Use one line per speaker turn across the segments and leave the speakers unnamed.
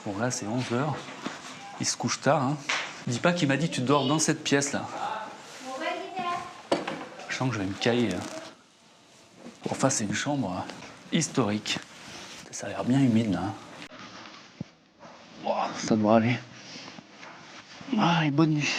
Bon, là, c'est 11h. Il se couche tard. Hein. Dis pas qu'il m'a dit tu dors dans cette pièce-là. Je sens que je vais me cailler. Bon, enfin, c'est une chambre historique. Ça a l'air bien humide, là. Oh, ça devrait aller. Ah, et bonne nuit.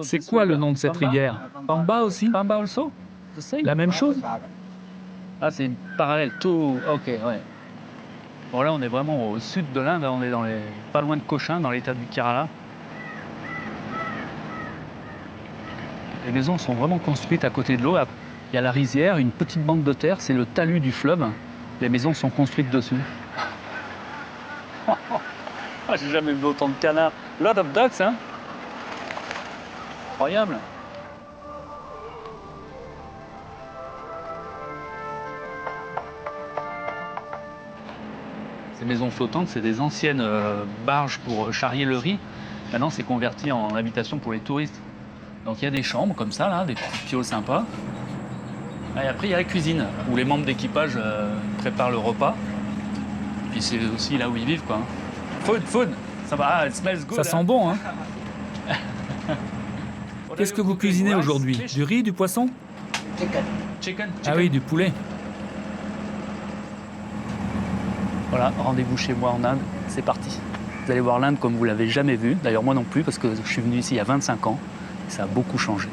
C'est quoi le nom de cette rivière? Pamba aussi?
Pamba also? The same?
La même chose?
Ah, c'est une parallèle, tout. Ok, ouais. Bon, là, on est vraiment au sud de l'Inde, on est pas loin de Cochin, dans l'état du Kerala. Les maisons sont vraiment construites à côté de l'eau. Il y a la rizière, une petite bande de terre, c'est le talus du fleuve. Les maisons sont construites dessus. Ah, j'ai jamais vu autant de canards. Lot of ducks, hein? Incroyable. Ces maisons flottantes, c'est des anciennes barges pour charrier le riz. Maintenant, c'est converti en habitation pour les touristes. Donc, il y a des chambres comme ça, là, des petits pioles sympas. Et après, il y a la cuisine, où les membres d'équipage préparent le repas. Et puis, c'est aussi là où ils vivent, quoi. Food, ça va, it smells good.
Ça sent bon, hein? Qu'est-ce que vous cuisinez aujourd'hui? Du riz, du poisson?
Chicken.
Ah oui, du poulet.
Voilà, rendez-vous chez moi en Inde, c'est parti. Vous allez voir l'Inde comme vous l'avez jamais vue. D'ailleurs, moi non plus, parce que je suis venu ici il y a 25 ans. Et ça a beaucoup changé.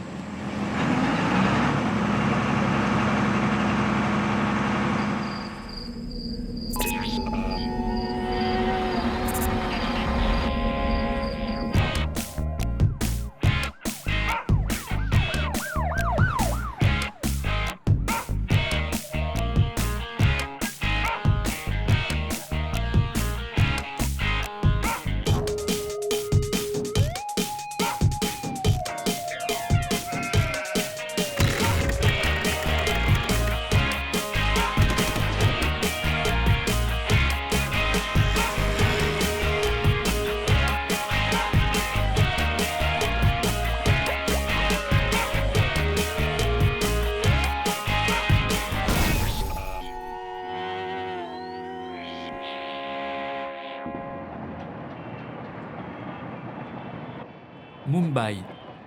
Mumbai,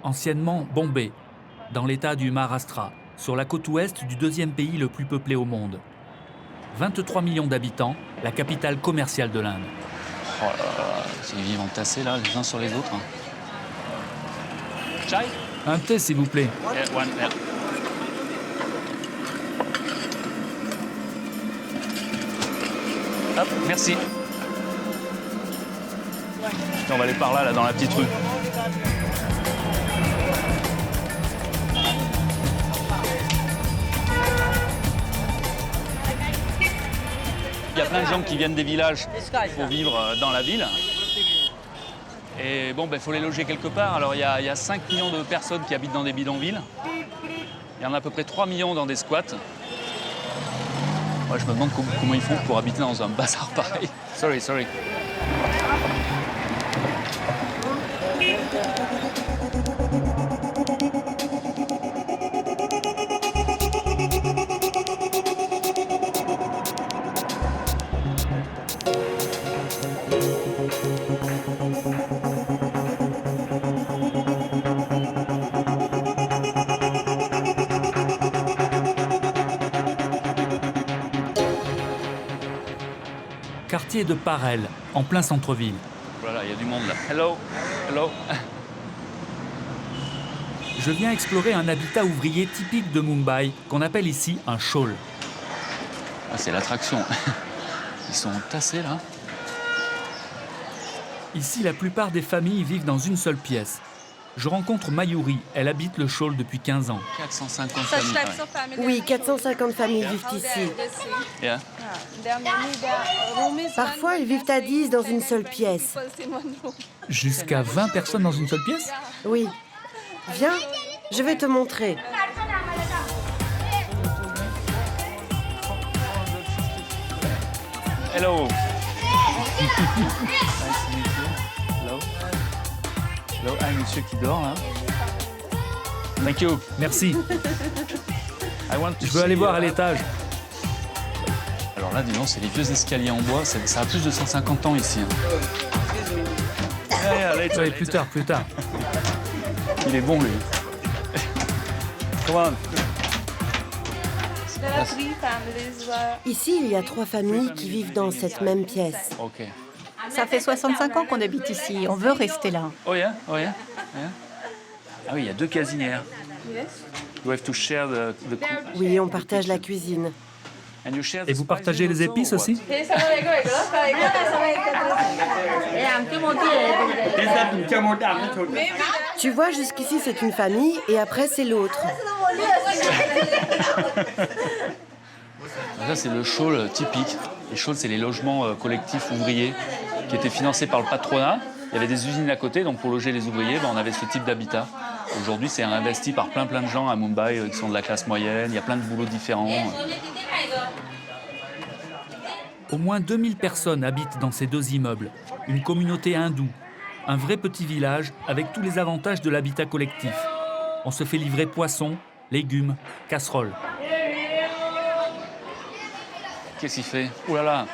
anciennement Bombay, dans l'état du Maharashtra, sur la côte ouest du deuxième pays le plus peuplé au monde. 23 millions d'habitants, la capitale commerciale de l'Inde.
Oh là là, ils vivent entassés là, les uns sur les autres. Chai?
Un thé, s'il vous plaît.
Yeah, one, yeah. Hop, merci. On va aller par là, là, dans la petite rue. Il y a plein de gens qui viennent des villages pour vivre dans la ville. Et bon, il faut les loger quelque part. Alors, il y a 5 millions de personnes qui habitent dans des bidonvilles. Il y en a à peu près 3 millions dans des squats. Ouais, je me demande comment ils font pour habiter dans un bazar pareil. Sorry.
Quartier de Parel, en plein centre-ville.
Voilà, il y a du monde là. Hello.
Je viens explorer un habitat ouvrier typique de Mumbai, qu'on appelle ici un chawl.
Ah, c'est l'attraction. Ils sont tassés là.
Ici, la plupart des familles vivent dans une seule pièce. Je rencontre Mayuri, elle habite le chawl depuis 15 ans.
450 familles.
Oui, 450 familles vivent ici.
Yeah.
Parfois, ils vivent à 10 dans une seule pièce.
Jusqu'à 20 personnes dans une seule pièce?
Oui. Viens, je vais te montrer.
Hello. Nice to meet you. Hello. Hello. Ah, monsieur qui dort là. Thank you.
Merci.
I want to
Je veux aller
see,
voir à l'étage.
Alors là, dis donc, c'est les vieux escaliers en bois. Ça a plus de 150 ans ici. Later,
Oui, plus tard, plus tard.
Il est bon, lui. Come on.
Ici, il y a 3 familles qui vivent dans cette même pièce.
OK.
Ça fait 65 ans qu'on habite ici. On veut rester là.
Oh yeah, oh yeah, yeah. Ah oui, il y a 2 casinières. You have to share the
Oui, on partage la cuisine.
and you share the
Et vous partagez les épices aussi?
Tu vois, jusqu'ici, c'est une famille et après, c'est l'autre.
Ça, c'est le shawl typique. Les shawls, c'est les logements collectifs ouvriers qui étaient financés par le patronat. Il y avait des usines à côté, donc pour loger les ouvriers, on avait ce type d'habitat. Aujourd'hui, c'est investi par plein de gens à Mumbai qui sont de la classe moyenne. Il y a plein de boulots différents.
Au moins 2000 personnes habitent dans ces 2 immeubles. Une communauté hindoue. Un vrai petit village avec tous les avantages de l'habitat collectif. On se fait livrer poissons, légumes, casseroles.
Qu'est-ce qu'il fait? Ouh là là.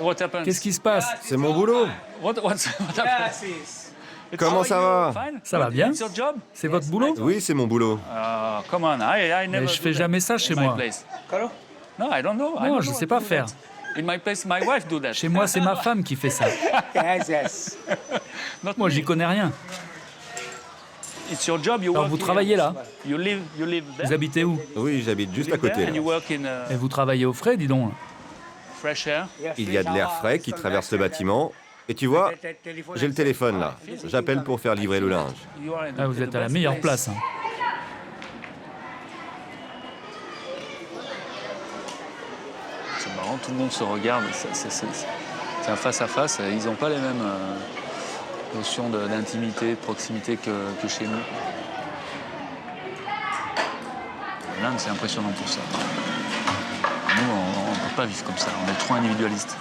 What happened?
Qu'est-ce qui se passe?
C'est mon boulot.
What happened?
Comment ça va?
Fine?
Ça va bien?
It's your job?
C'est votre boulot?
Oui, c'est mon boulot.
Come on, I never
Mais je
do
fais
that
jamais ça
in
chez
my
moi.
place. No, I don't know. I
Non,
don't
je
know
sais
how
pas
to do
faire.
that. In my place, my wife do that.
Chez moi, c'est ma femme qui fait ça.
Not
Moi,
me.
j'y connais rien.
It's your job. You
Alors,
work
vous
here.
travaillez là?
You live there.
Vous habitez où?
Oui, j'habite juste à
You live
côté.
there and you
Là.
work in
Et vous travaillez au frais, dis donc.
fresh air.
Il y a de l'air frais qui traverse le bâtiment. Et tu vois, j'ai le téléphone là. J'appelle pour faire livrer le linge.
You are in
Ah, vous
the
êtes à la
best
meilleure place. Hein.
C'est marrant, tout le monde se regarde. C'est un face-à-face. Ils n'ont pas les mêmes notions d'intimité, de proximité que chez nous. L'Inde, c'est impressionnant pour ça. Nous, on ne peut pas vivre comme ça. On est trop individualiste.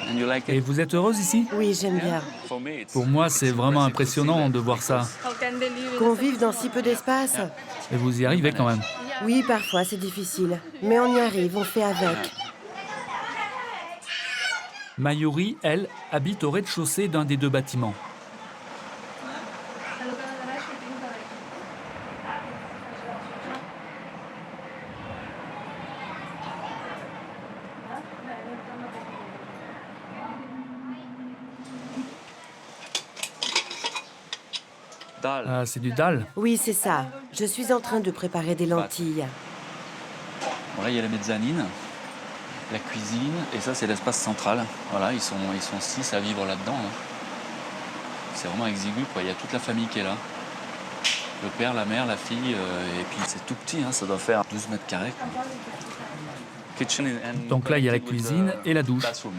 And you like
Et
it?
vous êtes heureuse ici?
Oui, j'aime bien.
For me, it's-
Pour moi, c'est vraiment impressionnant de voir ça.
Qu'on vive dans si peu d'espace.
Et vous y arrivez quand même.
Oui, parfois, c'est difficile. Mais on y arrive, on fait avec.
Mayuri, elle, habite au rez-de-chaussée d'un des 2 bâtiments.
Dal.
Ah, c'est du dal.
Oui, c'est ça. Je suis en train de préparer des lentilles.
Bon, là, il y a la mezzanine, la cuisine, et ça, c'est l'espace central. Voilà, ils sont 6 à vivre là-dedans. Là. C'est vraiment exigu, quoi. Il y a toute la famille qui est là. Le père, la mère, la fille, et puis c'est tout petit, hein, ça doit faire 12 mètres carrés. Quoi. Kitchen and
Donc là, il y a la
connected with
cuisine
the
et la douche.
bathroom.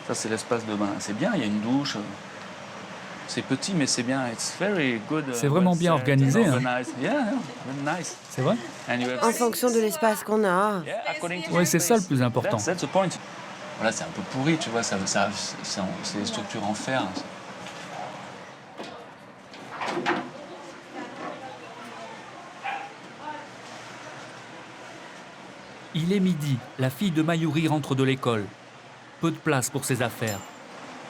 Ça, c'est l'espace de bain. C'est bien, il y a une douche. C'est petit, mais c'est bien. It's very good.
C'est vraiment bien
well set,
organisé, hein.
organized. Yeah, very nice.
C'est vrai?
And you have-
En fonction de l'espace qu'on a.
Yeah, according to
Oui,
the
c'est ça le
space.
plus important.
That's the point. Voilà, c'est un peu pourri, tu vois, c'est des structures en fer.
Il est midi. La fille de Mayuri rentre de l'école. Peu de place pour ses affaires.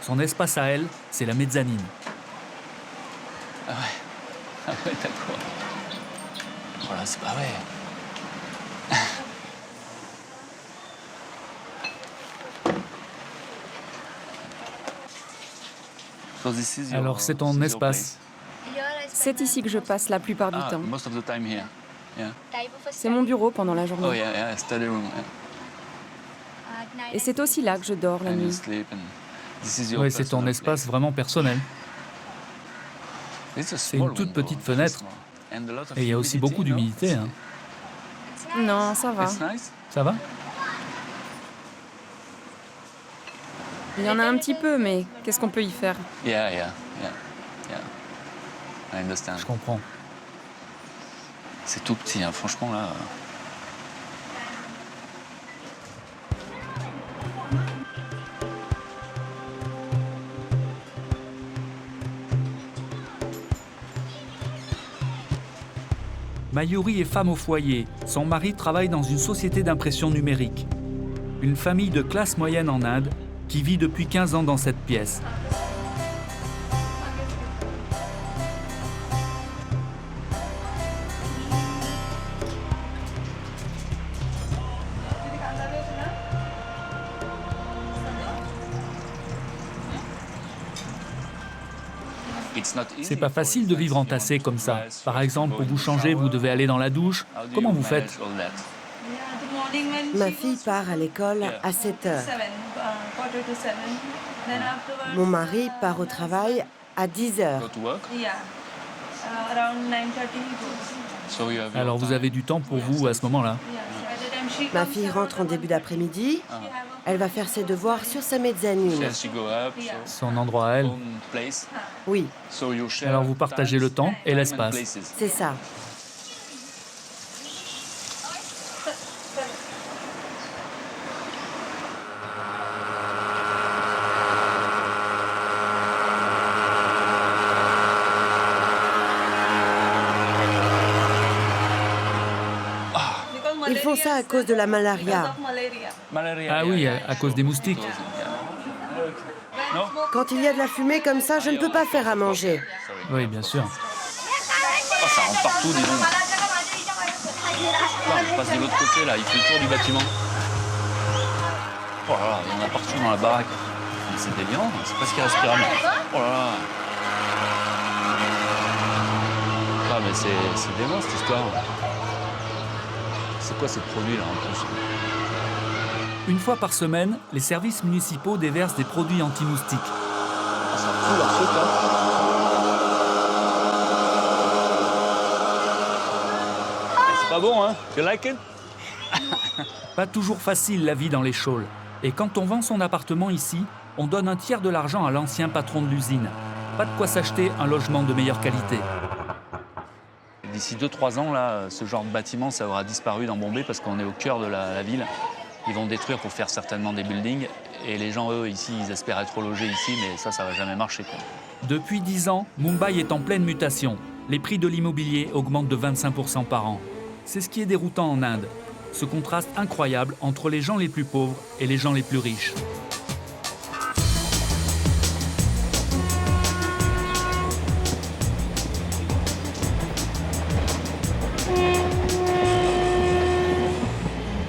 Son espace à elle, c'est la mezzanine.
Ah ouais, d'accord. Voilà, c'est pas vrai. So this is your-
Alors, c'est ton
this is your
espace.
C'est ici que je passe la plupart du
place. Ah,
temps.
most of the time here. Yeah.
C'est mon bureau pendant la journée.
Oh yeah, yeah, study room. Yeah.
Et c'est aussi là que je dors la
And you
nuit.
sleep and this is your
Oui, c'est ton
personal
espace
place.
vraiment personnel.
It's a
C'est
small
une toute
window,
petite
very
fenêtre.
small. And a lot of
Et il y a aussi
humidity,
beaucoup
no?
d'humidité. Hein.
Non, ça va.
It's nice.
Ça va?
Il y en a un petit peu, mais qu'est-ce qu'on peut y faire?
Yeah. I understand.
Je comprends.
C'est tout petit, hein, franchement là.
Mayuri est femme au foyer. Son mari travaille dans une société d'impression numérique. Une famille de classe moyenne en Inde qui vit depuis 15 ans dans cette pièce. C'est pas facile de vivre entassé comme ça. Par exemple, pour vous changer, vous devez aller dans la douche. Comment vous faites?
Ma fille part à l'école à 7 heures. Mon mari part au travail à 10 heures.
Alors vous avez du temps pour vous à ce moment-là.
Ma fille rentre en début d'après-midi. Elle va faire ses devoirs sur sa mezzanine.
Son endroit à elle.
Oui,
Alors vous partagez le temps et l'espace.
c'est ça. Ils font ça à cause de la malaria.
Ah oui, à cause des moustiques.
Quand il y a de la fumée comme ça, je ne peux pas faire à manger.
Oui, bien sûr.
Oh, ça rentre partout, dis donc. Là, on passe de l'autre côté, là, il fait le tour du bâtiment. Oh là là, il y en a partout dans la baraque. Mais c'est délirant, c'est presque irrespirable. Oh là là. Ah, mais c'est dément cette histoire. C'est quoi ces produits là en plus?
Une fois par semaine, les services municipaux déversent des produits anti-moustiques.
Ah, ça fout leur truc là. C'est pas bon, hein? You like it?
Pas toujours facile la vie dans les Chaules. Et quand on vend son appartement ici, on donne un tiers de l'argent à l'ancien patron de l'usine. Pas de quoi s'acheter un logement de meilleure qualité.
D'ici 2-3 ans, là, ce genre de bâtiment, ça aura disparu dans Bombay parce qu'on est au cœur de la ville. Ils vont détruire pour faire certainement des buildings. Et les gens, eux, ici, ils espèrent être logés ici, mais ça va jamais marcher, quoi.
Depuis 10 ans, Mumbai est en pleine mutation. Les prix de l'immobilier augmentent de 25% par an. C'est ce qui est déroutant en Inde. Ce contraste incroyable entre les gens les plus pauvres et les gens les plus riches.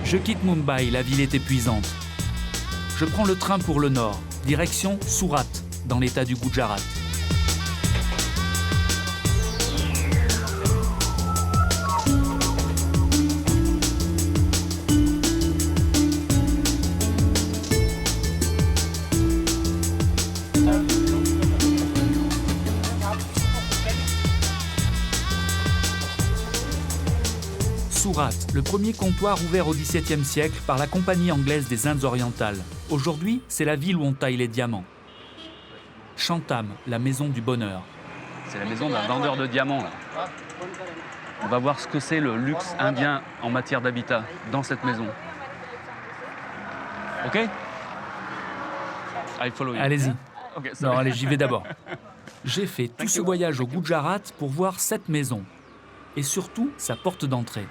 Je quitte Mumbai, la ville est épuisante. Je prends le train pour le nord, direction Surat, dans l'état du Gujarat. Surat, le premier comptoir ouvert au XVIIe siècle par la Compagnie anglaise des Indes orientales. Aujourd'hui, c'est la ville où on taille les diamants. Chantam, la maison du bonheur.
C'est la maison d'un vendeur de diamants, là. On va voir ce que c'est le luxe indien en matière d'habitat dans cette maison. OK? I follow you.
Allez-y.
OK,
Non, allez, j'y vais d'abord. J'ai fait tout ce voyage au Gujarat pour voir cette maison. Et surtout, sa porte d'entrée.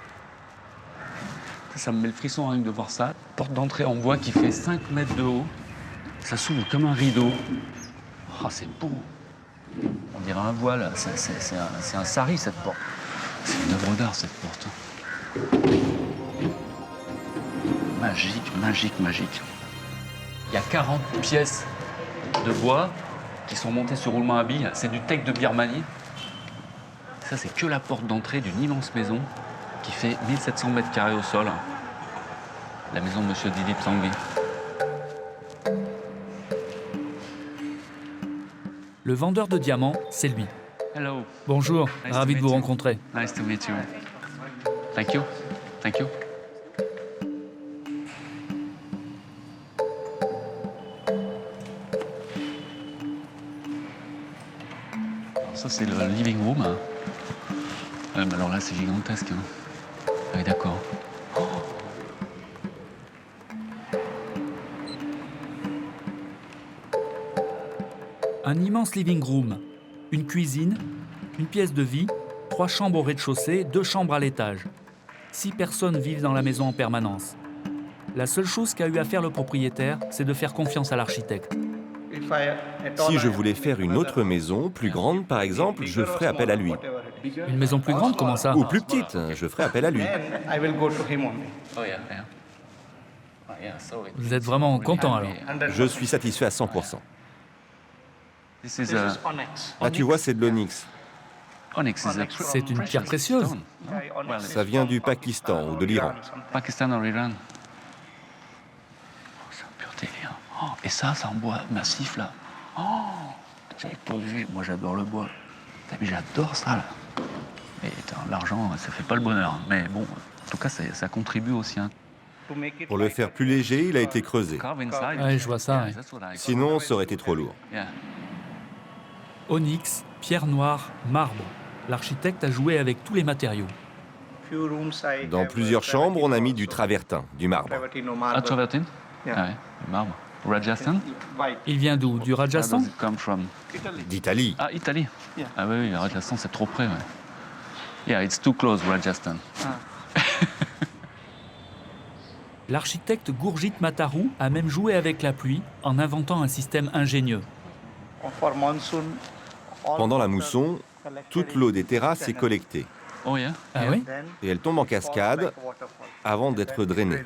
Ça me met le frisson rien que de voir ça. Porte d'entrée en bois qui fait 5 mètres de haut. Ça s'ouvre comme un rideau. Oh, c'est beau. On dirait un voile. C'est un sari, cette porte. C'est une œuvre d'art, cette porte. Magique, magique, magique. Il y a 40 pièces de bois qui sont montées sur roulement à billes. C'est du teck de Birmanie. Ça, c'est que la porte d'entrée d'une immense maison qui fait 1700 mètres carrés au sol. La maison de Monsieur Dilip Sangvi.
Le vendeur de diamants, c'est lui.
Hello.
Bonjour,
Nice to
ravi de
meet
vous
you.
rencontrer.
Nice to meet you. Thank you. Thank you. Alors ça, c'est le living room. Ouais, mais alors là, c'est gigantesque. Hein. Ah oui, d'accord.
Un immense living room, une cuisine, une pièce de vie, 3 chambres au rez-de-chaussée, 2 chambres à l'étage. 6 personnes vivent dans la maison en permanence. La seule chose qu'a eu à faire le propriétaire, c'est de faire confiance à l'architecte.
Si je voulais faire une autre maison, plus grande par exemple, je ferais appel à lui.
Une maison plus grande, comment ça?
Ou plus petite, je ferais appel à lui.
Oh, yeah, yeah. Oh, yeah, so it-
Vous êtes vraiment content alors?
Je suis satisfait à 100%.
This is
Ah, tu vois, c'est de l'onyx.
onyx. Is a
C'est une pierre précieuse.
stone. Well,
Ça vient du Pakistan ou de l'Iran.
Pakistan ou Iran. Oh, c'est un pur délire. Oh, et ça, c'est en bois massif, là. Oh, j'avais pas vu. Moi, j'adore le bois. Putain, mais j'adore ça, là. Et l'argent, ça fait pas le bonheur. Mais bon, en tout cas, ça contribue aussi. Hein.
Pour le faire plus léger, il a été creusé.
Carve inside.
Ouais, je vois ça, ouais.
That's what I-
Sinon, ça aurait été trop lourd.
Yeah.
Onyx, pierre noire, marbre. L'architecte a joué avec tous les matériaux.
Dans plusieurs chambres, on a mis du travertin, du marbre.
Ah, travertine? Ah ouais, du marbre. Rajasthan?
Il vient d'où? Du
Where
Rajasthan?
does it come from?
D'Italie.
Ah, Italie. Ah oui, oui, Rajasthan, c'est trop près, ouais. Yeah, it's too close, Rajasthan.
L'architecte Gurjit Matharu a même joué avec la pluie en inventant un système ingénieux.
Pendant la mousson, toute l'eau des terrasses est collectée
Oh yeah?
Ah oui?
et elle tombe en cascade avant d'être drainée.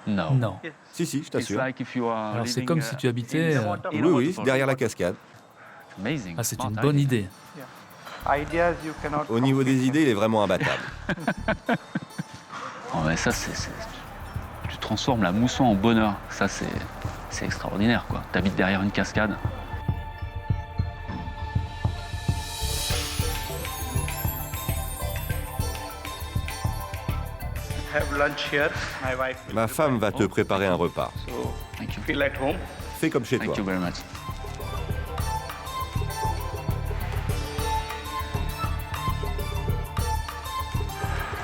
No.
Non.
Si, si, je
It's
t'assure.
like if you are
Alors c'est
living,
comme si tu habitais...
in the water-
Oui,
in a
oui,
waterfall.
derrière la cascade.
Amazing.
Ah, c'est
Smart
une bonne idée.
Au niveau des idées, il est vraiment imbattable.
Oh, mais ça, tu transformes la mousson en bonheur. Ça, c'est extraordinaire, quoi. T'habites derrière une cascade.
Ma femme va te préparer un repas.
Thank you.
Fais comme chez toi.
Thank you very much.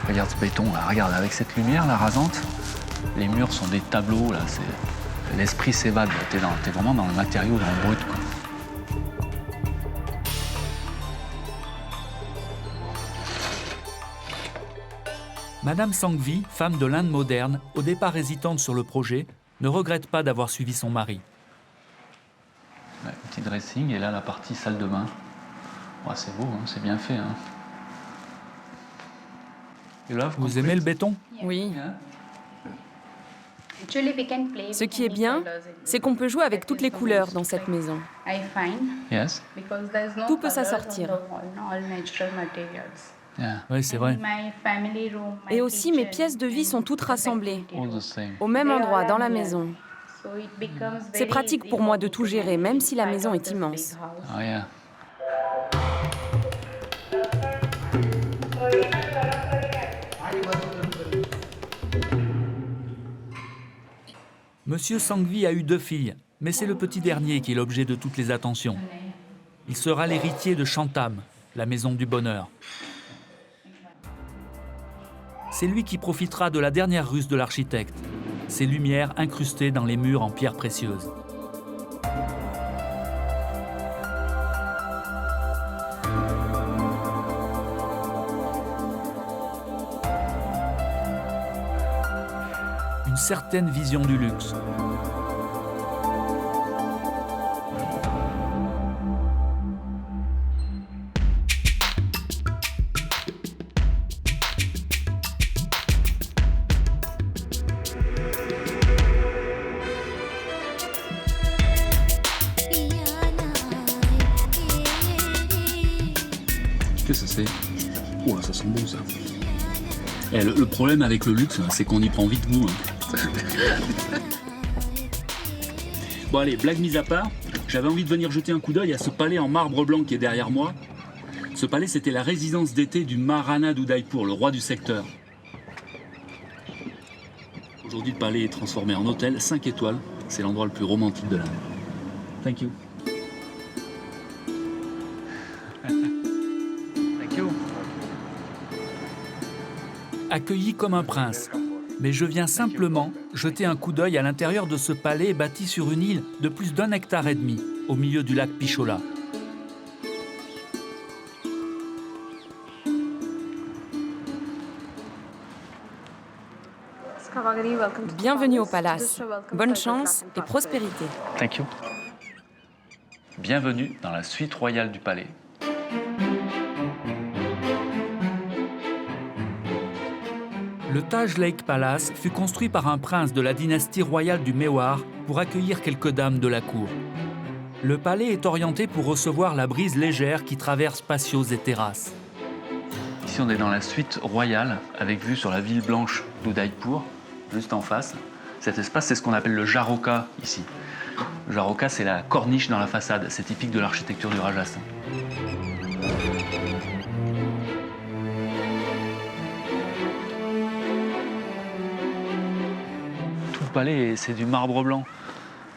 Regarde ce béton, là. Regarde, avec cette lumière, là, rasante, les murs sont des tableaux, là. L'esprit s'évade. T'es vraiment dans le matériau, dans le brut, quoi.
Madame Sanghvi, femme de l'Inde moderne, au départ hésitante sur le projet, ne regrette pas d'avoir suivi son mari.
Ouais, petit dressing, et là, la partie salle de bain. Ouais, c'est beau, hein, c'est bien fait. Hein. You love
Vous
concrete?
aimez le béton?
Oui.
Yeah.
Ce qui est bien, c'est qu'on peut jouer avec toutes les couleurs dans cette maison.
Yes.
Tout peut s'assortir.
Yeah.
Oui, c'est vrai.
Et aussi, mes pièces de vie sont toutes rassemblées,
All the same.
au même endroit dans la maison. C'est pratique pour moi de tout gérer, même si la maison est immense.
Oh yeah.
Monsieur Sanghvi a eu 2 filles, mais c'est le petit dernier qui est l'objet de toutes les attentions. Il sera l'héritier de Shantam, la maison du bonheur. C'est lui qui profitera de la dernière ruse de l'architecte, ces lumières incrustées dans les murs en pierres précieuses. Une certaine vision du luxe.
Qu'est-ce que c'est? Oh, ça sent bon, ça. Eh, le problème avec le luxe, c'est qu'on y prend vite goût. Hein. Bon, allez, blague mise à part, j'avais envie de venir jeter un coup d'œil à ce palais en marbre blanc qui est derrière moi. Ce palais, c'était la résidence d'été du Maharana d'Udaipur, le roi du secteur. Aujourd'hui, le palais est transformé en hôtel 5 étoiles. C'est l'endroit le plus romantique de l'Inde. Thank you. Thank you.
accueilli comme un prince. Mais je viens simplement jeter un coup d'œil à l'intérieur de ce palais bâti sur une île de plus d'1,5 hectare, au milieu du lac Pichola.
Bienvenue au palace. Bonne chance et prospérité.
Thank you. Bienvenue dans la suite royale du palais.
Le Taj Lake Palace fut construit par un prince de la dynastie royale du Mewar pour accueillir quelques dames de la cour. Le palais est orienté pour recevoir la brise légère qui traverse patios et terrasses.
Ici, on est dans la suite royale, avec vue sur la ville blanche d'Udaipur, juste en face. Cet espace, c'est ce qu'on appelle le Jaroka, ici. Le Jaroka, c'est la corniche dans la façade. C'est typique de l'architecture du Rajasthan. Tout le palais, c'est du marbre blanc.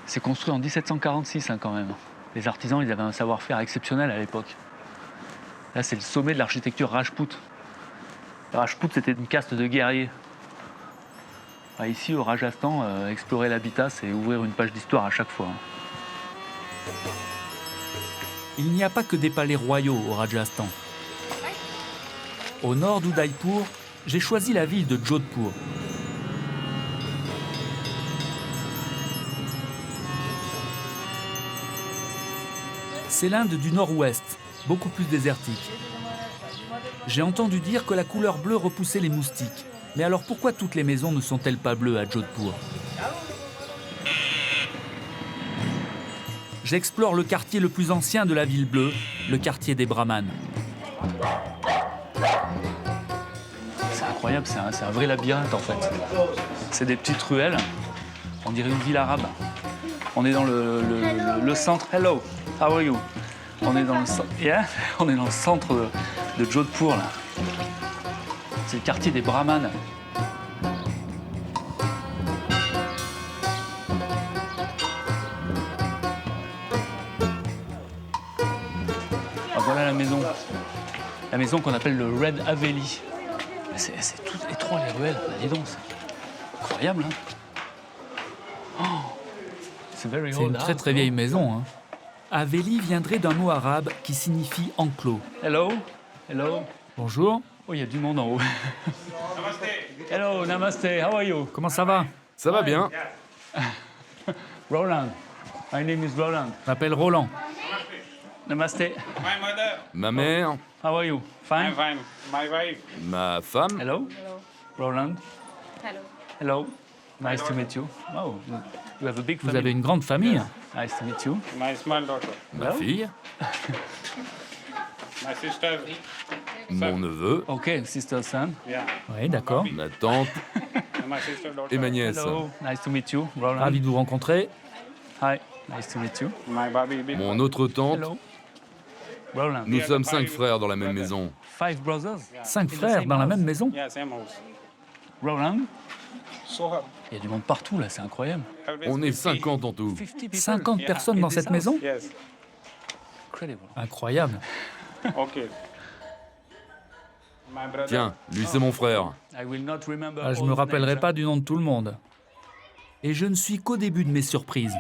C'est construit en 1746, quand même. Les artisans, ils avaient un savoir-faire exceptionnel à l'époque. Là, c'est le sommet de l'architecture Rajput. Les Rajput, c'était une caste de guerriers. Ici, au Rajasthan, explorer l'habitat, c'est ouvrir une page d'histoire à chaque fois.
Il n'y a pas que des palais royaux au Rajasthan. Au nord d'Udaipur, j'ai choisi la ville de Jodhpur. C'est l'Inde du nord-ouest, beaucoup plus désertique. J'ai entendu dire que la couleur bleue repoussait les moustiques. Mais alors pourquoi toutes les maisons ne sont-elles pas bleues à Jodhpur? J'explore le quartier le plus ancien de la ville bleue, le quartier des Brahmanes.
C'est incroyable, c'est un vrai labyrinthe en fait. C'est des petites ruelles, on dirait une ville arabe. On est dans le centre. Hello, how are you? On est dans le centre. Yeah? On est dans le centre de Jodhpur là. C'est le quartier des Brahmanes. Ah, voilà la maison. La maison qu'on appelle le Red Haveli. C'est tout étroit les ruelles. Bah, dis donc, c'est incroyable. Hein? Oh, c'est
une très vieille maison. Hein. Haveli viendrait d'un mot arabe qui signifie enclos.
Hello, hello.
Bonjour.
Oh, il y a du monde en haut. Hello, namaste, how are you?
Comment ça va?
Ça va bien.
Roland. My name is Roland.
Je m'appelle Roland.
Namaste.
My mother.
Ma mère,
How are you? Fine?
I'm fine. My wife.
ma femme.
Hello. Roland.
Hello.
Hello. Nice to meet you. Oh, you have a big
Vous
family.
avez une grande famille.
Nice to meet you.
My small daughter.
Ma
Hello.
fille,
My sister.
mon neveu,
Ok, sister, son.
Yeah.
Oui, d'accord.
ma tante
And my sister daughter.
et ma nièce.
Hello. Nice to meet you. Roland.
Ravi de vous rencontrer.
Hi. Nice to meet you.
My baby. Big
Mon autre tante.
Hello. Roland.
Nous sommes 5 frères dans la même maison.
5 brothers.
5 frères dans la même maison.
Yeah, same house.
Roland.
So her.
Il y a du monde partout là, c'est incroyable.
On est 50 en tout.
50 people.
50 personnes dans cette maison.
Yes.
Incredible.
Incroyable.
Okay. My brother.
Tiens, lui c'est mon frère.
I will not remember
Ah, je
all
me
the
rappellerai
names.
pas du nom de tout le monde. Et je ne suis qu'au début de mes surprises.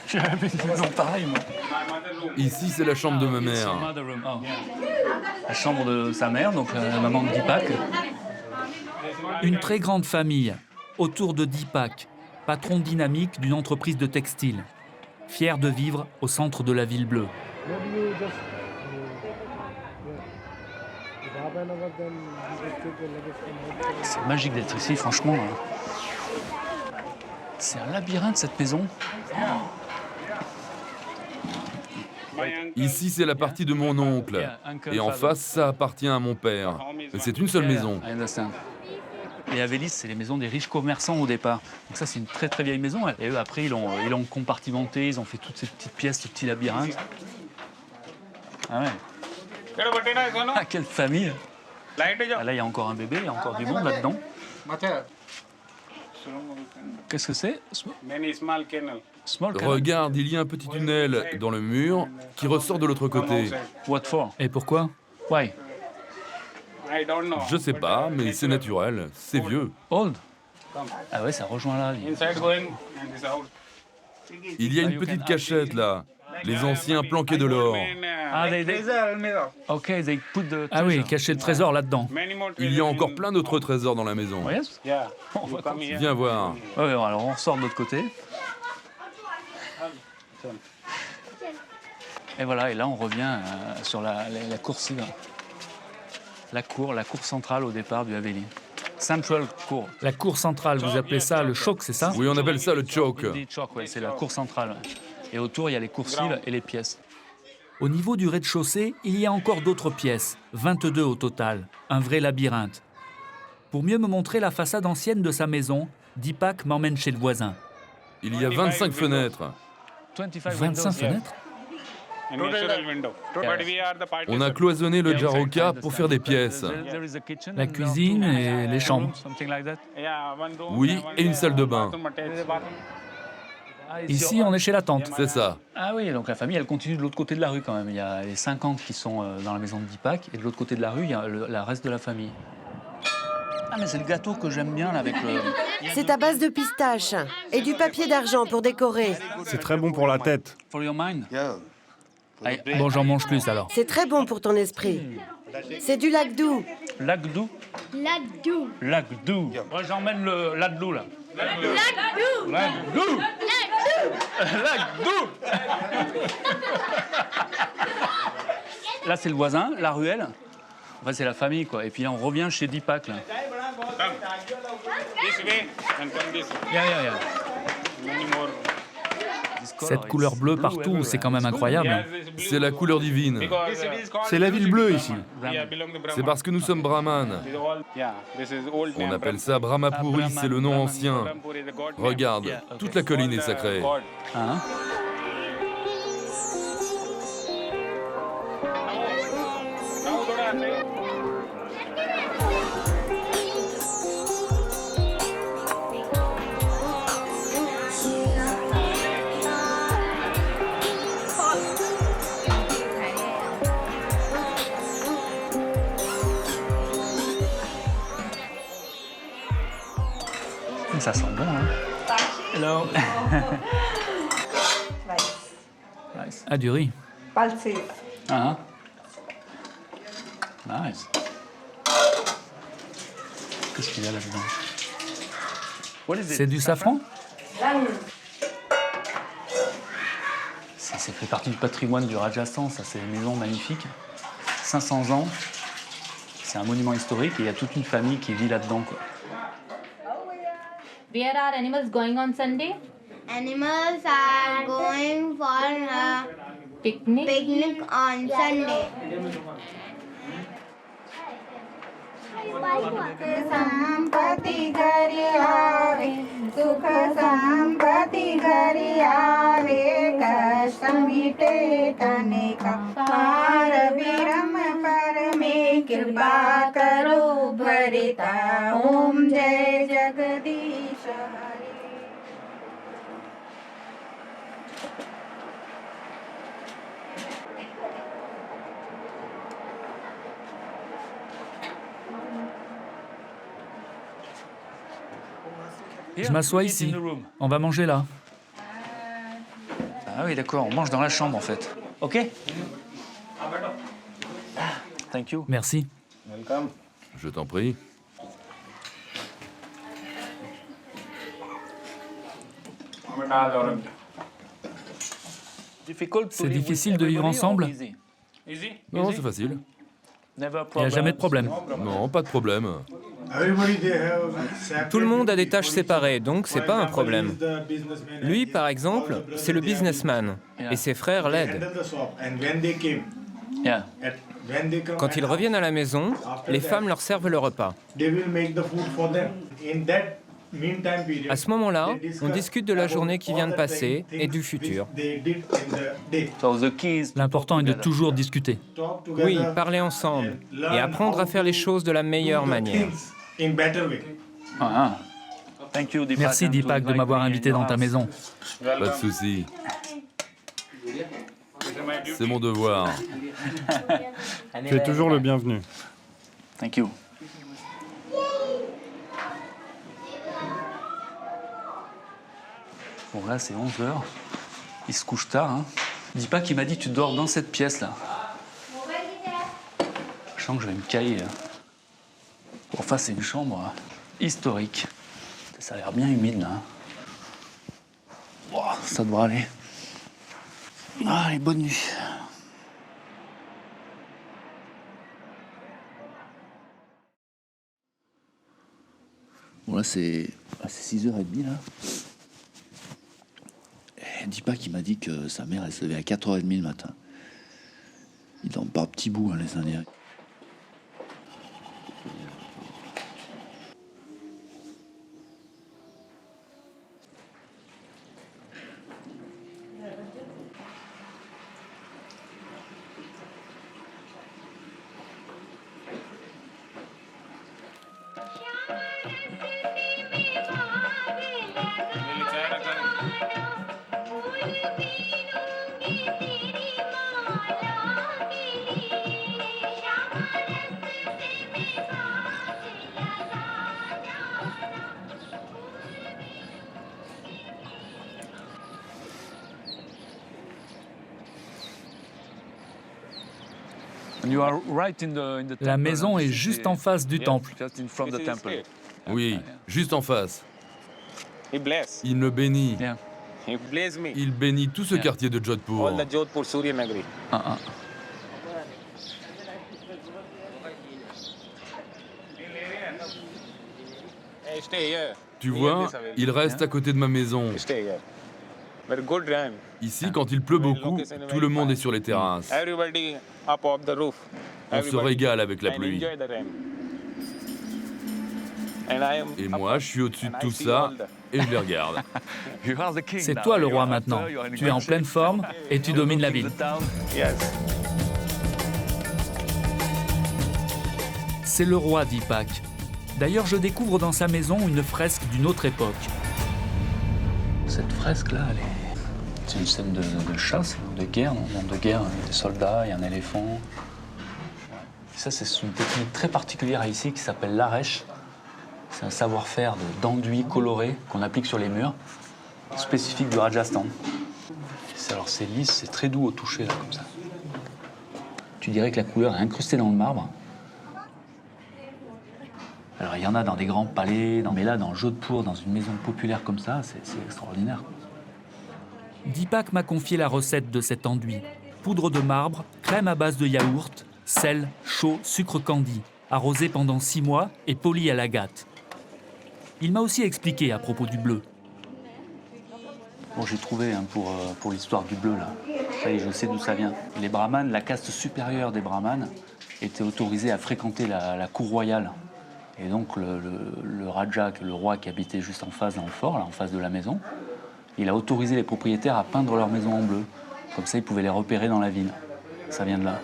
J'ai jamais vu une maison pareille, moi.
My mother room.
Ici c'est la chambre de ma mère.
Mother room. Oh. La chambre de sa mère, donc la maman de Deepak.
Une très grande famille, autour de Deepak, patron dynamique d'une entreprise de textile, fier de vivre au centre de la ville bleue.
C'est magique d'être ici, franchement. C'est un labyrinthe, cette maison.
My uncle.
Ici c'est la partie de mon oncle. Et en face ça appartient à mon père. Mais c'est une seule maison.
I understand. Les Havelis, c'est les maisons des riches commerçants au départ. Donc ça, c'est une très très vieille maison. Et eux, après, ils l'ont compartimenté, ils ont fait toutes ces petites pièces, ce petit labyrinthe. Ah ouais.
Keda batena isono?
Ah, quelle famille.
Light
Ah, là, il y a encore un bébé, il y a encore du monde là-dedans.
Matha.
Qu'est-ce que c'est?
Many small kennel.
Small canal.
Regarde, il y a un petit tunnel dans le mur qui ressort de l'autre côté.
What for?
Et pourquoi?
Why?
I don't know.
Je sais pas, mais c'est naturel, c'est vieux.
Old. Ah ouais, ça rejoint là.
Inside going and this out.
Il y a une petite cachette là. Les anciens planquaient de l'or.
Ah, Ok, they put the
Ah oui,
treasure.
cacher le trésor là-dedans.
Many more
Il y a encore plein d'autres trésors dans la maison.
Oh, yes.
Yeah.
On va
Come here.
Viens voir.
Ouais, alors on ressort de l'autre côté. Et voilà, et là on revient sur la coursive. La cour centrale au départ du Haveli. Central Court.
La cour centrale, vous appelez ça le choc, c'est ça?
Oui, on appelle ça le choke.
On dit choc, ouais, c'est la cour centrale. Et autour, il y a les coursives et les pièces.
Au niveau du rez-de-chaussée, il y a encore d'autres pièces, 22 au total, un vrai labyrinthe. Pour mieux me montrer la façade ancienne de sa maison, Deepak m'emmène chez le voisin.
Il y a 25 fenêtres.
25 fenêtres?
A natural window. But we are the party.
On a cloisonné le Jaroka pour faire des pièces.
La cuisine et les chambres.
Yeah, one room.
Oui, et une salle de bain.
bathroom attached.
Ici, on est chez la tante.
C'est ça.
Ah oui, donc la famille, elle continue de l'autre côté de la rue quand même. Il y a les 50 qui sont dans la maison de Deepak, et de l'autre côté de la rue, il y a le reste de la famille. Ah mais c'est le gâteau que j'aime bien là avec le...
C'est à base de pistache et du papier d'argent pour décorer.
C'est très bon pour la tête.
For your mind.
Bon, j'en mange plus alors.
C'est très bon pour ton esprit. C'est du lagdou.
Lagdou.
Laddu.
Lagdou. Moi j'emmène le ladlou là.
Laddu.
Lagdou. Lagdou. Là c'est le voisin, la ruelle. Enfin c'est la famille quoi. Et puis là on revient chez Deepak là.
This way and come this way.
Yeah.
Many more.
Cette couleur bleue partout, c'est quand même incroyable.
C'est la couleur divine.
Because,
C'est la ville bleue ici.
we belong to Brahman.
C'est parce que nous sommes brahmanes.
This is all- yeah, this is old
On
name,
appelle ça Brahmapuri, c'est le nom ancien.
Brahmanpur is a god name.
Regarde, toute la colline est sacrée.
God.
Hein?
Now thoda ande.
Ça sent bon hein. Hello. Nice.
Ah, du riz.
Ah. Nice. Qu'est-ce qu'il y a là-dedans?
C'est du safran?
Ça fait partie du patrimoine du Rajasthan, ça c'est une maison magnifique. 500 ans. C'est un monument historique et il y a toute une famille qui vit là-dedans quoi.
Where are animals going on Sunday?
Animals are going for a
Picnic.
picnic on Sunday. संपत्ति घरी आवे सुख संपत्ति घरी आवे कष्ट मिटे तने का पार विरम पर में कृपा करो भरिता ओम जय जगदीश हरे.
Je m'assois ici. On va manger là.
Ah oui, d'accord, on mange dans la chambre en fait. Ok. Thank you.
Merci.
Welcome.
Je t'en prie.
C'est difficile de vivre ensemble?
Easy?
Non, c'est facile.
Il n'y a jamais de problème.
Non, pas de problème.
Tout le monde a des tâches séparées, donc c'est pas un problème. Lui, par exemple, c'est le businessman, et ses frères l'aident.
Yeah.
Quand ils reviennent à la maison, les femmes leur servent le repas. À ce moment-là, on discute de la journée qui vient de passer et du futur.
So the keys.
L'important est de toujours discuter.
Oui, parler ensemble et apprendre à faire les choses de la meilleure manière.
Ah. Thank you, Deepak.
Merci Deepak de m'avoir invité dans ta maison.
Pas de souci. C'est mon devoir.
Tu es toujours le bienvenu.
Thank you. Bon, là, c'est 11h. Il se couche tard. Hein. Dis pas qu'il m'a dit tu dors dans cette pièce-là. Je sens que je vais me cailler. Enfin, c'est une chambre historique. Ça a l'air bien humide, là. Oh, ça devrait aller. Allez, bonne nuit. Bon, là, c'est 6h30, là. Et dis pas qu'il m'a dit que sa mère, elle se levait à 4h30 le matin. Ils dorment par petits bouts, hein, les Indiens.
La maison est juste en face du temple.
Oui, juste en face.
He bless.
Il me bénit.
He bless me.
Il bénit tout ce quartier de Jodhpur.
All the Jodhpur Surya Nagari. Hey, stay here.
Tu vois, il reste à côté de ma maison.
Stay here. Very good time.
Ici, quand il pleut beaucoup, tout le monde est sur les terrasses.
Everybody up off the roof.
On se régale avec la
And
pluie.
enjoy the rain. And I am
Et moi, je suis au-dessus de tout ça et je les regarde.
C'est toi le roi maintenant. Tu es en pleine forme et tu domines la ville.
Yes.
C'est le roi Deepak. D'ailleurs, je découvre dans sa maison une fresque d'une autre époque.
Cette fresque-là, c'est une scène de chasse, de guerre. Dans le monde de guerre, il y a des soldats, il y a un éléphant. Et ça, c'est une technique très particulière ici qui s'appelle l'arèche. C'est un savoir-faire d'enduit coloré qu'on applique sur les murs, spécifique du Rajasthan. Alors c'est lisse, c'est très doux au toucher, là, comme ça. Tu dirais que la couleur est incrustée dans le marbre. Alors il y en a dans des grands palais, mais là, dans Jodhpur, dans une maison populaire comme ça, c'est extraordinaire.
Deepak m'a confié la recette de cet enduit. Poudre de marbre, crème à base de yaourt, sel, chaud, sucre candi, arrosé pendant 6 mois et poli à l'agate. Il m'a aussi expliqué à propos du bleu.
Bon, j'ai trouvé pour l'histoire du bleu, là. Ça y est, je sais d'où ça vient. Les brahmanes, la caste supérieure des brahmanes, étaient autorisés à fréquenter la cour royale. Et donc le Raja, le roi qui habitait juste en face dans le fort, là, en face de la maison, il a autorisé les propriétaires à peindre leur maison en bleu. Comme ça, ils pouvaient les repérer dans la ville. Ça vient de là.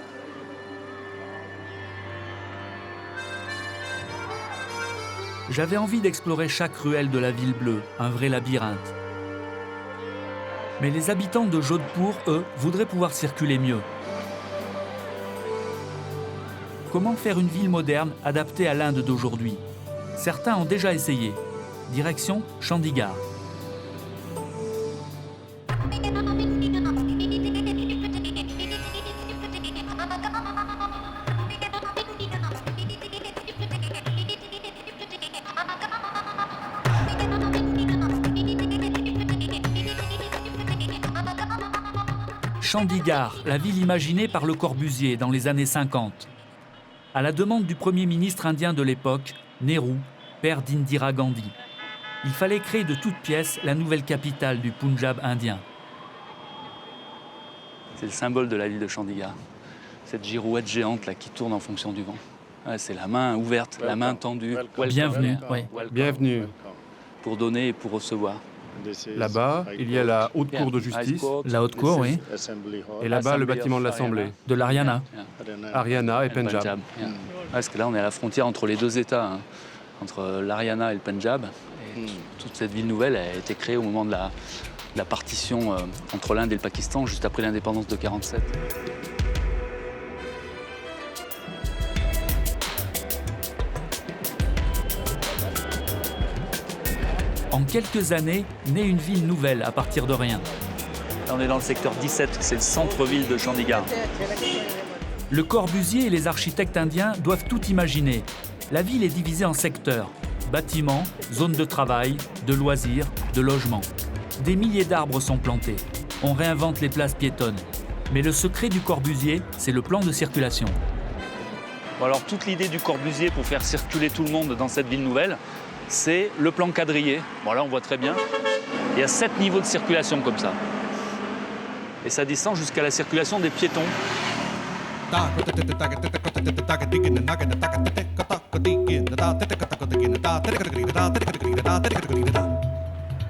J'avais envie d'explorer chaque ruelle de la ville bleue, un vrai labyrinthe. Mais les habitants de Jodhpur, eux, voudraient pouvoir circuler mieux. Comment faire une ville moderne adaptée à l'Inde d'aujourd'hui? Certains ont déjà essayé. Direction Chandigarh. Chandigarh, la ville imaginée par Le Corbusier dans les années 50. À la demande du premier ministre indien de l'époque, Nehru, père d'Indira Gandhi. Il fallait créer de toutes pièces la nouvelle capitale du Punjab indien.
C'est le symbole de la ville de Chandigarh. Cette girouette géante là, qui tourne en fonction du vent. Ouais, c'est la main ouverte, la main tendue.
Bienvenue, oui.
Bienvenue.
Pour donner et pour recevoir.
Là-bas, il y a la haute cour de justice.
La haute cour, oui.
Et là-bas, le bâtiment de l'Assemblée.
De l'Haryana.
Haryana et Punjab.
Ouais, parce que là, on est à la frontière entre les deux États, hein, entre l'Haryana et le Punjab. Et toute cette ville nouvelle a été créée au moment de la partition entre l'Inde et le Pakistan, juste après l'indépendance de 1947.
En quelques années, naît une ville nouvelle à partir de rien.
Là, on est dans le secteur 17, c'est le centre-ville de Chandigarh.
Le Corbusier et les architectes indiens doivent tout imaginer. La ville est divisée en secteurs. Bâtiments, zones de travail, de loisirs, de logements. Des milliers d'arbres sont plantés. On réinvente les places piétonnes. Mais le secret du Corbusier, c'est le plan de circulation.
Bon, alors, toute l'idée du Corbusier pour faire circuler tout le monde dans cette ville nouvelle, c'est le plan quadrillé. Bon, là, on voit très bien. Il y a 7 niveaux de circulation comme ça. Et ça descend jusqu'à la circulation des piétons.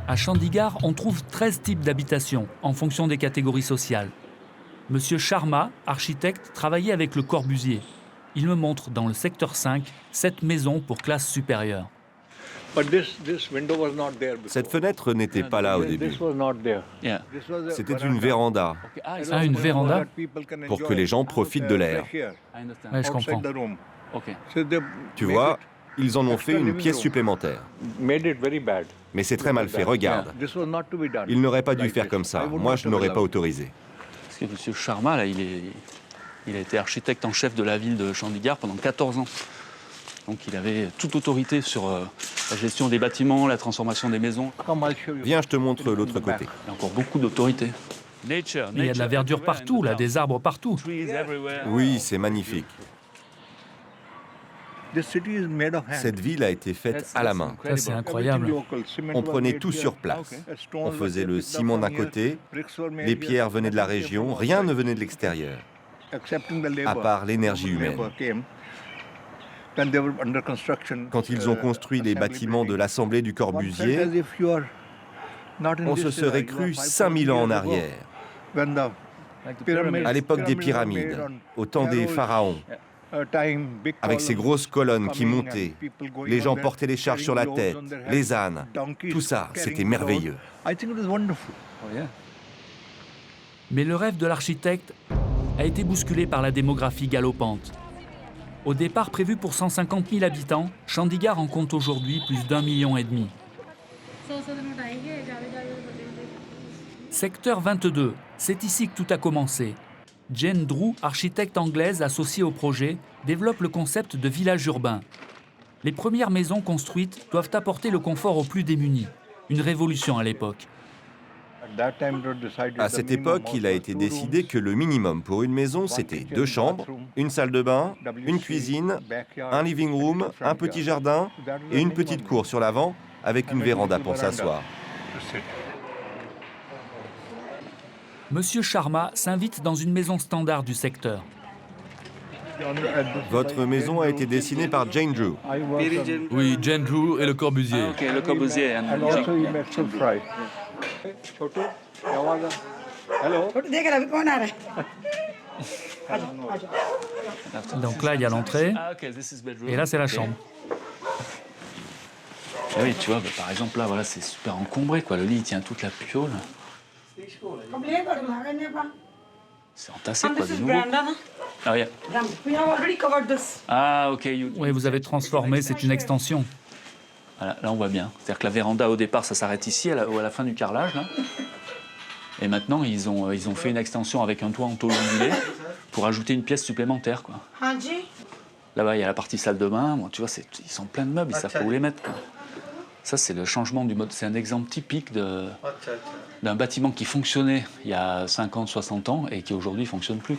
À Chandigarh, on trouve 13 types d'habitations en fonction des catégories sociales. Monsieur Sharma, architecte, travaillait avec le Corbusier. Il me montre dans le secteur 5 7 maisons pour classe supérieure.
Cette fenêtre n'était pas là au début. C'était une véranda,
Ah, une véranda?
pour que les gens profitent de l'air.
Ouais, je comprends.
Tu vois, ils en ont fait une pièce supplémentaire. Mais c'est très mal fait, regarde. Ils n'auraient pas dû faire comme ça. Moi, je n'aurais pas autorisé.
Parce que M. Sharma, là, il a été architecte en chef de la ville de Chandigarh pendant 14 ans. Donc il avait toute autorité sur la gestion des bâtiments, la transformation des maisons.
Viens, je te montre l'autre côté.
Il y a encore beaucoup d'autorité.
Il y a de la verdure partout, là, des arbres partout.
Oui, c'est magnifique. Cette ville a été faite à la main.
Ça, c'est incroyable.
On prenait tout sur place. On faisait le ciment d'un côté, les pierres venaient de la région, rien ne venait de l'extérieur, à part l'énergie humaine. Quand ils ont construit les bâtiments de l'Assemblée du Corbusier, on se serait cru 5000 ans en arrière, à l'époque des pyramides, au temps des pharaons, avec ces grosses colonnes qui montaient. Les gens portaient les charges sur la tête, les ânes, tout ça, c'était merveilleux.
Mais le rêve de l'architecte a été bousculé par la démographie galopante. Au départ prévu pour 150 000 habitants, Chandigarh en compte aujourd'hui plus d'1,5 million. Secteur 22, c'est ici que tout a commencé. Jane Drew, architecte anglaise associée au projet, développe le concept de village urbain. Les premières maisons construites doivent apporter le confort aux plus démunis. Une révolution à l'époque.
À cette époque, il a été décidé que le minimum pour une maison, c'était 2 chambres, une salle de bain, une cuisine, un living room, un petit jardin et une petite cour sur l'avant avec une véranda pour s'asseoir.
Monsieur Sharma s'invite dans une maison standard du secteur.
Votre maison a été dessinée par Jane Drew.
Oui, Jane Drew et le Corbusier.
Ok, le Corbusier.
Donc là, il y a l'entrée, et là, c'est la chambre.
Ah oui, tu vois, bah, par exemple, là, voilà, c'est super encombré, quoi. Le lit, il tient toute la piole. C'est entassé, quoi, de nouveau. Ah, oui. Ah, ok.
Oui, vous avez transformé, c'est une extension.
Voilà, là, on voit bien. C'est-à-dire que la véranda, au départ, ça s'arrête ici, à la fin du carrelage, là. Et maintenant, ils ont fait une extension avec un toit en tôle ondulée pour ajouter une pièce supplémentaire, quoi. Là-bas, il y a la partie salle de bain. Bon, tu vois, ils sont pleins de meubles, ils savent pas où les mettre, quoi. Ça, c'est le changement du mode. C'est un exemple typique d'un bâtiment qui fonctionnait il y a 50, 60 ans et qui aujourd'hui ne fonctionne plus.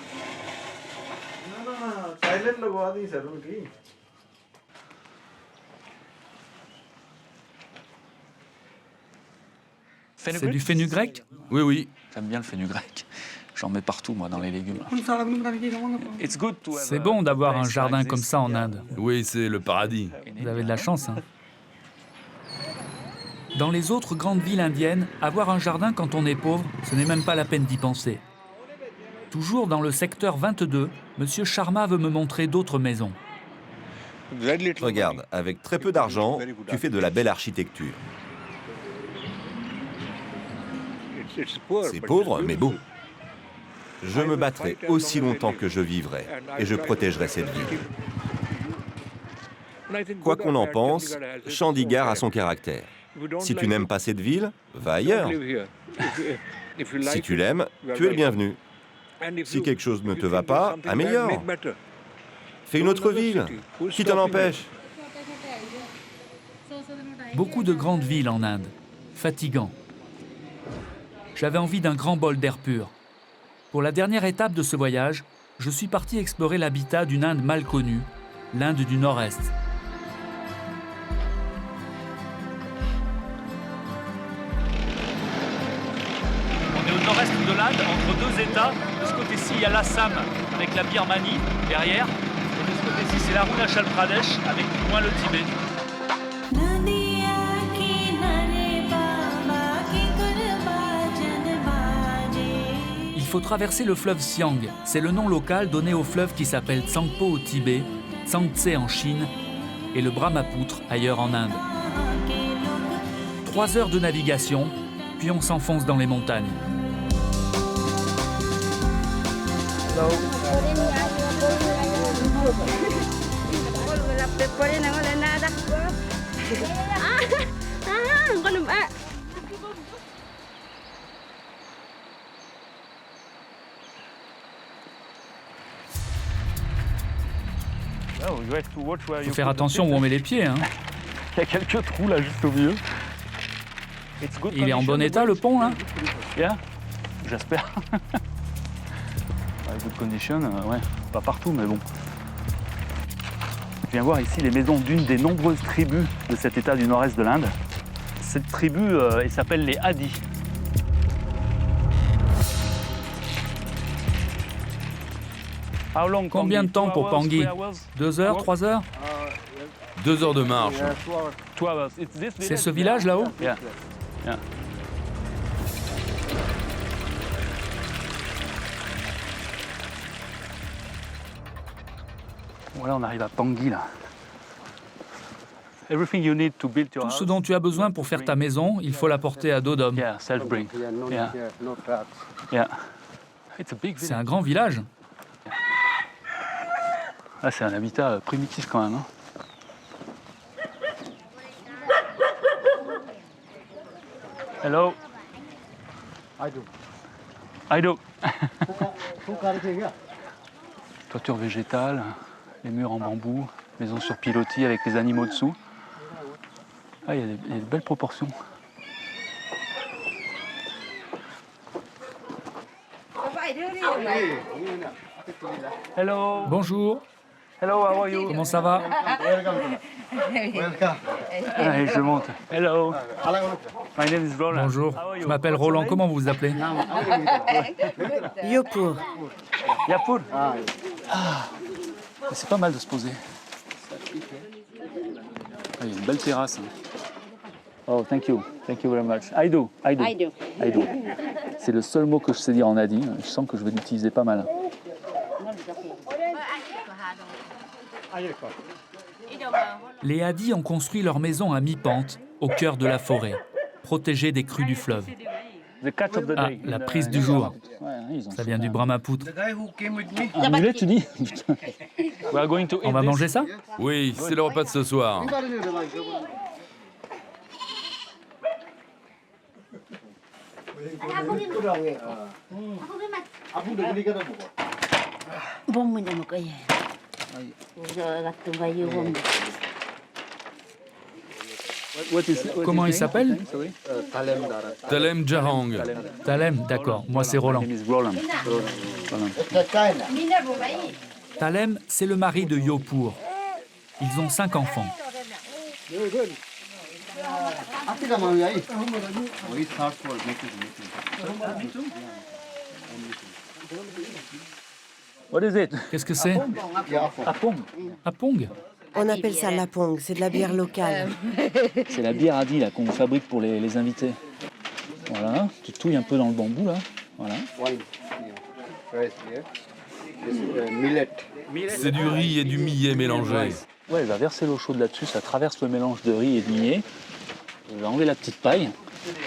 C'est du fenugrec?
Oui, oui.
J'aime bien le fenugrec. J'en mets partout, moi, dans les légumes.
C'est bon d'avoir un jardin comme ça en Inde.
Oui, c'est le paradis.
Vous avez de la chance, hein. Dans les autres grandes villes indiennes, avoir un jardin quand on est pauvre, ce n'est même pas la peine d'y penser. Toujours dans le secteur 22, M. Sharma veut me montrer d'autres maisons.
Regarde, avec très peu d'argent, tu fais de la belle architecture. C'est pauvre, mais beau. Je me battrai aussi longtemps que je vivrai et je protégerai cette ville. Quoi qu'on en pense, Chandigarh a son caractère. Si tu n'aimes pas cette ville, va ailleurs. Si tu l'aimes, tu es le bienvenu. Si quelque chose ne te va pas, améliore. Fais une autre ville. Qui t'en empêche?
Beaucoup de grandes villes en Inde. Fatigant. J'avais envie d'un grand bol d'air pur. Pour la dernière étape de ce voyage, je suis parti explorer l'habitat d'une Inde mal connue, l'Inde du Nord-Est. On est au nord-est de l'Inde, entre deux États. De ce côté-ci, il y a l'Assam avec la Birmanie derrière. Et de ce côté-ci, c'est l'Arunachal Pradesh avec plus loin le Tibet. Il faut traverser le fleuve Siang. C'est le nom local donné au fleuve qui s'appelle Tsangpo au Tibet, Tsangtse en Chine et le Brahmapoutre ailleurs en Inde. 3 heures de navigation, puis on s'enfonce dans les montagnes. Faut faire attention où on met les pieds. Hein.
Il y a quelques trous là juste au milieu.
Il est en bon état le pont là?
Yeah, j'espère. Good condition, ouais, pas partout mais bon. Je viens voir ici les maisons d'une des nombreuses tribus de cet état du nord-est de l'Inde. Cette tribu, elle s'appelle les Hadis.
Combien de temps pour Pangui? 2 heures, 3 heures?
2 heures de marche.
C'est ce village là-haut?
Yeah. Voilà, on arrive à Pangui là.
Tout ce dont tu as besoin pour faire ta maison, il faut l'apporter à dos d'homme.
Yeah, self-bring. Yeah.
C'est un grand village.
Ah, c'est un habitat primitif quand même. Hein. Hello. I do. Toiture végétale, les murs en bambou, maison sur pilotis avec les animaux dessous. Ah, il y a des belles proportions. Hello.
Bonjour.
Hello, how are you?
Comment ça va?
Allez, je monte. Hello. My name is Roland.
Bonjour. Je m'appelle Roland. Comment vous vous appelez?
Yopur.
Yapur. Ah. C'est pas mal de se poser. Ah, il y a une belle terrasse. Hein. Oh, thank you. Thank you very much. I do. C'est le seul mot que je sais dire en Adi. Je sens que je vais l'utiliser pas mal.
Les Hadis ont construit leur maison à mi-pente, au cœur de la forêt, protégée des crues du fleuve. Ah, la prise du jour. Ça vient du Brahmapoutre.
Un mulet, tu dis?
On va manger ça?
Oui, c'est le repas de ce soir.
Comment il s'appelle?
Talem Jarang.
Talem, d'accord. Moi, c'est Roland. Talem, c'est le mari de Yopur. Ils ont 5 enfants.
What is it?
Qu'est-ce que c'est?
Apong.
Apong?
On appelle ça lapong, c'est de la bière locale.
C'est la bière Hadi là qu'on fabrique pour les invités. Voilà, tu touilles un peu dans le bambou là. Voilà.
C'est du riz et du millet mélangés.
Ouais, elle va verser l'eau chaude là-dessus, ça traverse le mélange de riz et de millet. Elle va enlever la petite paille.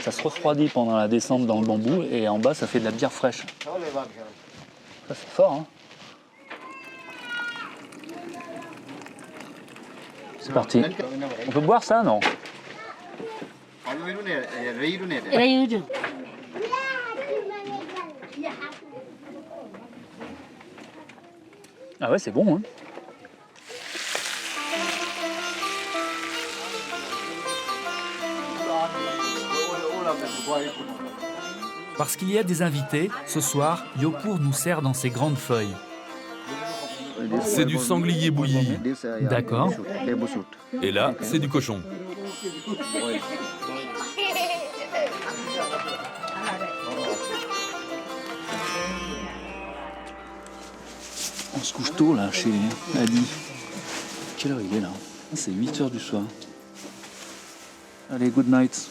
Ça se refroidit pendant la descente dans le bambou et en bas ça fait de la bière fraîche. Ça c'est fort, hein. C'est parti. On peut boire ça, non? Ah ouais, c'est bon, hein.
Parce qu'il y a des invités, ce soir, Yopur nous sert dans ses grandes feuilles.
C'est du sanglier bouilli.
D'accord.
Et là, c'est du cochon.
On se couche tôt là chez Adi. Quelle heure il est là? C'est 8h du soir. Allez, good night.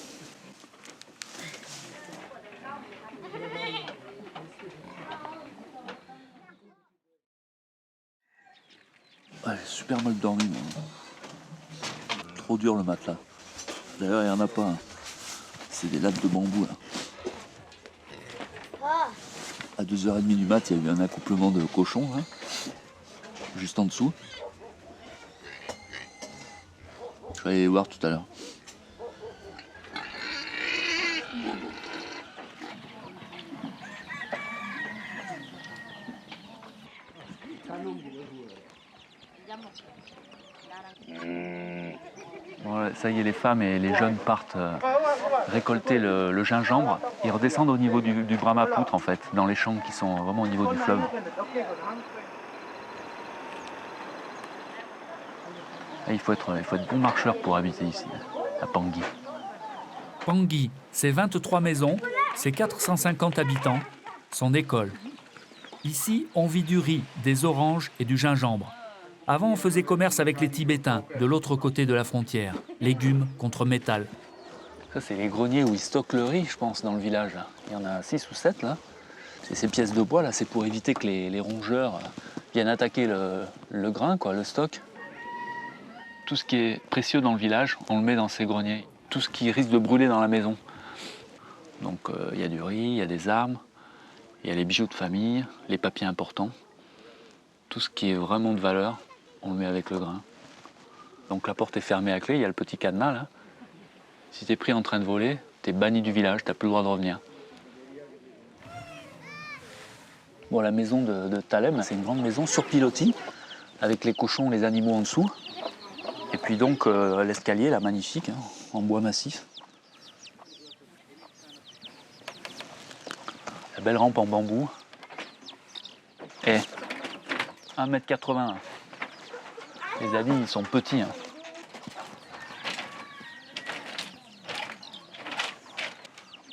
Ouais, super mal dormi, moi. Trop dur le matelas. D'ailleurs, il n'y en a pas. Hein. C'est des lattes de bambou là. À 2h30 du mat, il y a eu un accouplement de cochons, hein, juste en dessous. Je vais aller les voir tout à l'heure. Bon, ça y est, les femmes et les jeunes partent récolter le gingembre. Ils redescendent au niveau du Brahmapoutre, en fait, dans les champs qui sont vraiment au niveau du fleuve. Et il faut être bon marcheur pour habiter ici, à Pangui.
Pangui, c'est 23 maisons, c'est 450 habitants, son école. Ici, on vit du riz, des oranges et du gingembre. Avant, on faisait commerce avec les Tibétains, de l'autre côté de la frontière. Légumes contre métal.
Ça, c'est les greniers où ils stockent le riz, je pense, dans le village. Là. Il y en a 6 ou 7, là. Et ces pièces de bois, là, c'est pour éviter que les rongeurs viennent attaquer le grain, quoi, le stock. Tout ce qui est précieux dans le village, on le met dans ces greniers. Tout ce qui risque de brûler dans la maison. Donc, il y a du riz, il y a des armes, il y a les bijoux de famille, les papiers importants. Tout ce qui est vraiment de valeur, on le met avec le grain. Donc la porte est fermée à clé, il y a le petit cadenas là. Si t'es pris en train de voler, t'es banni du village, t'as plus le droit de revenir. Bon, la maison de Thalem, c'est une grande maison sur pilotis, avec les cochons, les animaux en dessous. Et puis donc l'escalier là, magnifique, hein, en bois massif. La belle rampe en bambou. Et 1m80. Les habits, ils sont petits. Hein.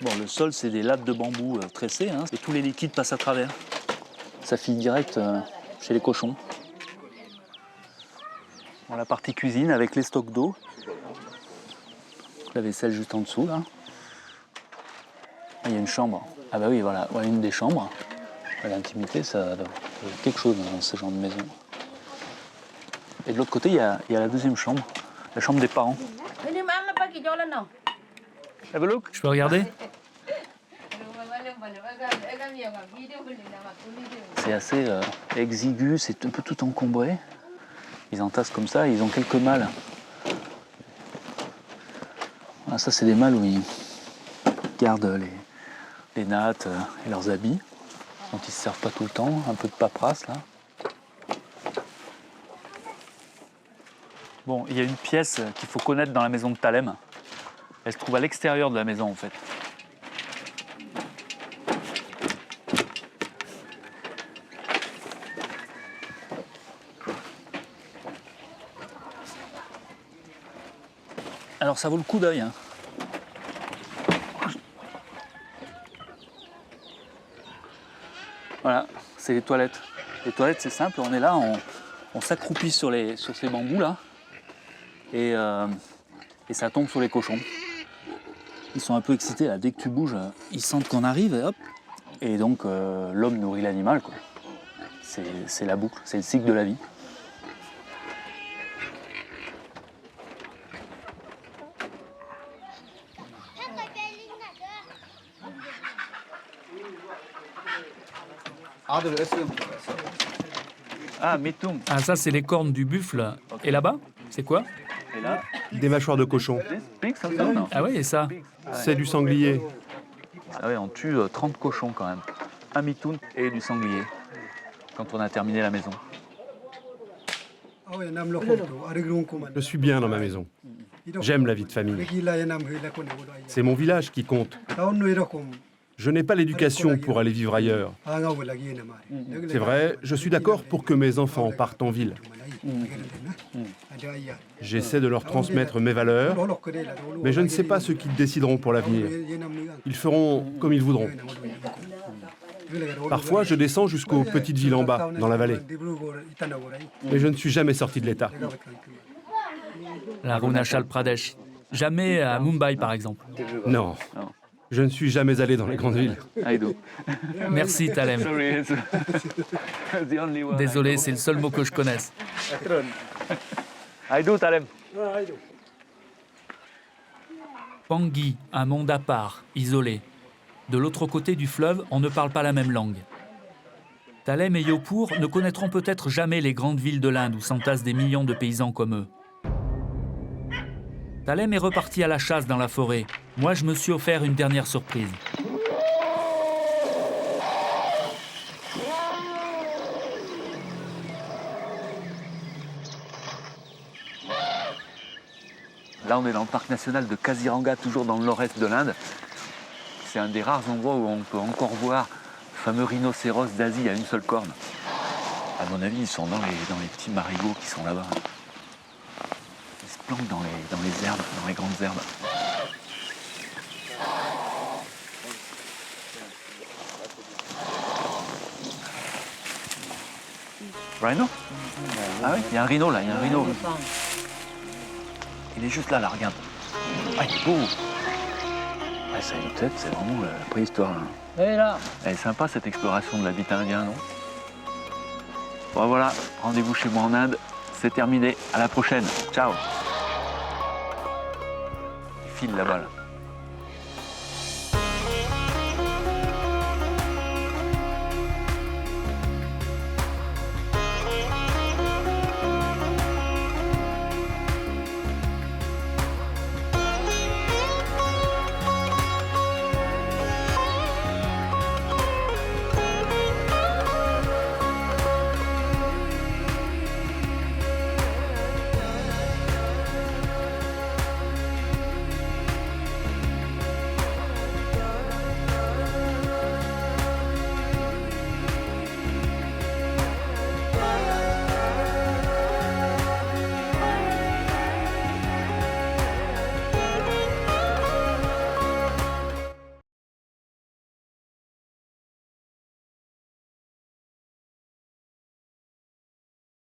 Bon, le sol, c'est des lattes de bambou tressées, hein, et tous les liquides passent à travers. Ça file direct chez les cochons. Bon, la partie cuisine avec les stocks d'eau. La vaisselle juste en dessous, là. Ah, il y a une chambre. Ah bah oui, voilà, ouais, une des chambres. L'intimité, ça doit être quelque chose dans ce genre de maison. Et de l'autre côté, il y a la deuxième chambre, la chambre des parents.
Je peux regarder?
C'est assez exigu, c'est un peu tout encombré. Ils entassent comme ça, ils ont quelques malles. Voilà, ça, c'est des malles où ils gardent les nattes et leurs habits, dont ils ne se servent pas tout le temps. Un peu de paperasse, là. Bon, il y a une pièce qu'il faut connaître dans la maison de Thalem. Elle se trouve à l'extérieur de la maison, en fait. Alors, ça vaut le coup d'œil. Hein. Voilà, c'est les toilettes. Les toilettes, c'est simple. On est là, on s'accroupit sur ces bambous, là. Et ça tombe sur les cochons. Ils sont un peu excités là. Dès que tu bouges, ils sentent qu'on arrive et hop. Et donc l'homme nourrit l'animal, quoi. C'est la boucle, c'est le cycle de la vie.
Ah, ça c'est les cornes du buffle. Et là-bas? C'est quoi?
Des mâchoires de cochon.
Ah oui, et ça?
C'est du sanglier.
Ah ouais, on tue 30 cochons quand même. Un mitoun et du sanglier quand on a terminé la maison.
Je suis bien dans ma maison. J'aime la vie de famille. C'est mon village qui compte. Je n'ai pas l'éducation pour aller vivre ailleurs. C'est vrai, je suis d'accord pour que mes enfants partent en ville. J'essaie de leur transmettre mes valeurs, mais je ne sais pas ce qu'ils décideront pour l'avenir. Ils feront comme ils voudront. Parfois, je descends jusqu'aux petites villes en bas, dans la vallée. Mais je ne suis jamais sorti de l'État.
L'Arunachal Pradesh. Jamais à Mumbai, par exemple.
Non. Je ne suis jamais allé dans les grandes villes.
Merci, Talem. Désolé, c'est le seul mot que je connaisse.
Talem.
Pangui, un monde à part, isolé. De l'autre côté du fleuve, on ne parle pas la même langue. Talem et Yopur ne connaîtront peut-être jamais les grandes villes de l'Inde où s'entassent des millions de paysans comme eux. Talem est reparti à la chasse dans la forêt. Moi, je me suis offert une dernière surprise.
Là, on est dans le parc national de Kaziranga, toujours dans le nord-est de l'Inde. C'est un des rares endroits où on peut encore voir le fameux rhinocéros d'Asie à une seule corne. À mon avis, ils sont dans les petits marigots qui sont là-bas. Ils se planquent dans les herbes, dans les grandes herbes. Rhino? Ah oui, il y a un rhino là, il y a un rhino. Il est juste là, regarde. Ah, il est beau. Ah, ça a une tête, c'est vraiment la préhistoire. Là. Elle est sympa cette exploration de l'habitat indien, non? Bon voilà, rendez-vous chez moi en Inde. C'est terminé. À la prochaine. Ciao. Il file là-bas. Là.